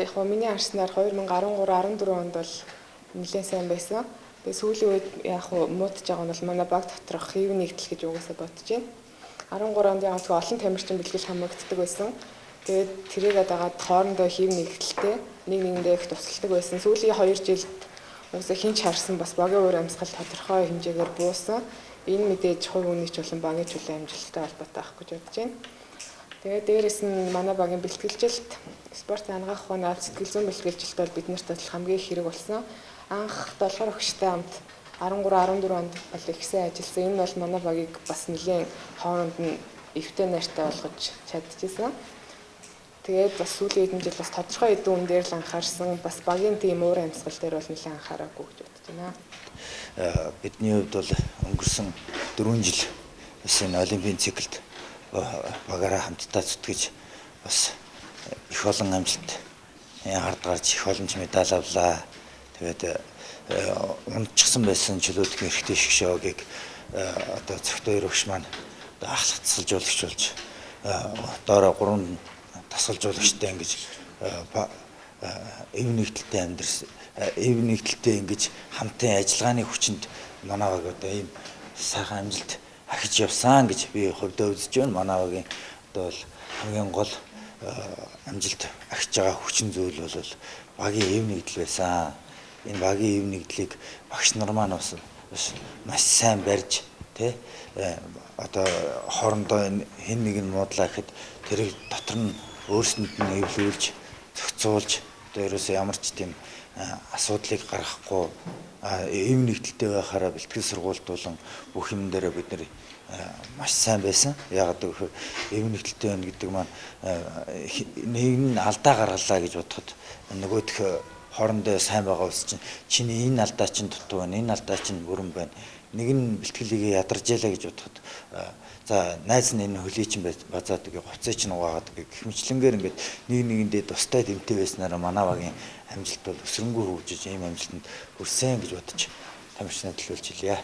яг хөө миний харснаар 2013-14 онд бол нэлээд сайн байсан. Тэгээ сүүлийн үед яг хөө муудаж байгаа нь бол манай баг доторх хэв нэгдэл гэж угаасаа бодож байна. 13 онд яг зөв олон тамирчин бэлтгэл хамгаагддаг байсан. Тэгээд тэрийгээ дагаад хоорондоо хэв нэгдэлтэй нэгэндээ их тусалдаг байсан. Сүүлийн 2 жилд угаасаа хинч харсан бас багийн уур амьсгал тодорхой хэмжээгээр буусан. Энэ мэдээж хувь үнийч болон багийн чөлөө амжилттай холбоотой байх гэж бодож байна. Тэгээд дээрэс нь манай багийн бэлтгэлжилт спортын ангаах ухааны сэтгэл зүйн бэлтгэлжилт бол биднэрт бол хамгийн их хэрэг болсон. Анх 7 багштай хамт 13-14 онд бол их сайн ажилласан. Энэ бол манай багийг бас нэлийн хооронд нь эвтэй найртай болгож чадчихсан. Тэгээд бас сүүлийн хэдэн жил бас тодорхой хэдэн үн дээр л анхаарсан. Бас багийн тийм уур амьсгал дээр бол нэлээд анхаараагүй гэж бодож байна. Бидний хувьд бол өнгөрсөн 4 жил энэ олимпийн циклд багаараа хамтдаа зүтгэж бас их олон амжилт хард гарч их олон медаль авлаа. Тэгээд унтчихсан байсан чөлөөтгөн эрхтэй шгшөөгийг одоо зөвхөн өргөш маань ахлах тасалжуулагч болж доороо 3 тасалжуулагчтай ингэж эв нэгдэлтэй амьдэрсэн эв нэгдэлтэй ингэж хамтын ажиллагааны хүчинд манай баг одоо ийм сайхан амжилт ахиж явсан гэж би хувьдаа үзэж байна. Манай багийн одоо бол хамгийн гол амжилт ахиж байгаа хүчин зүйл бол багийн эв нэгдэл байсан. Энэ багийн эв нэгдлийг багш нар маань бас маш сайн барьж тий одоо хоорондоо хэн нэг нь муудлаа гэхэд тэрийг дотор нь өөрсөнд нь эвлүүлж зохицуулж одоо ерөөсөө ямар ч тийм асуудлыг гаргахгүй эв нэгдэлтэй байхаараа бэлтгэл сургуульд болон бүх юм дээр бид нэр маш сайн байсан. Яг гэвэл эв нэгдэлтэй байна гэдэг маань нэг нь алдаа гаргалаа гэж бодоход нөгөөх хоорондоо сайн байгаа ус чинь чиний энэ алдаа чинь дутуу байна, энэ алдаа чинь бүрэн байна. Нэг нь бэлтгэлийг ядарж ялаа гэж бодоход за найз нь энэ хөлий чинь базаад гээ гоцоо чинь угаагаад гэх мэтлэнгээр ингээд нэг нэгэндээ тустай тэмтэй байснараа манай багийн амжилт бол өсрөнгөө хөгжиж ийм амжилтанд хүрсэн гэж бодож тамирчнаа төлөөлж илээ.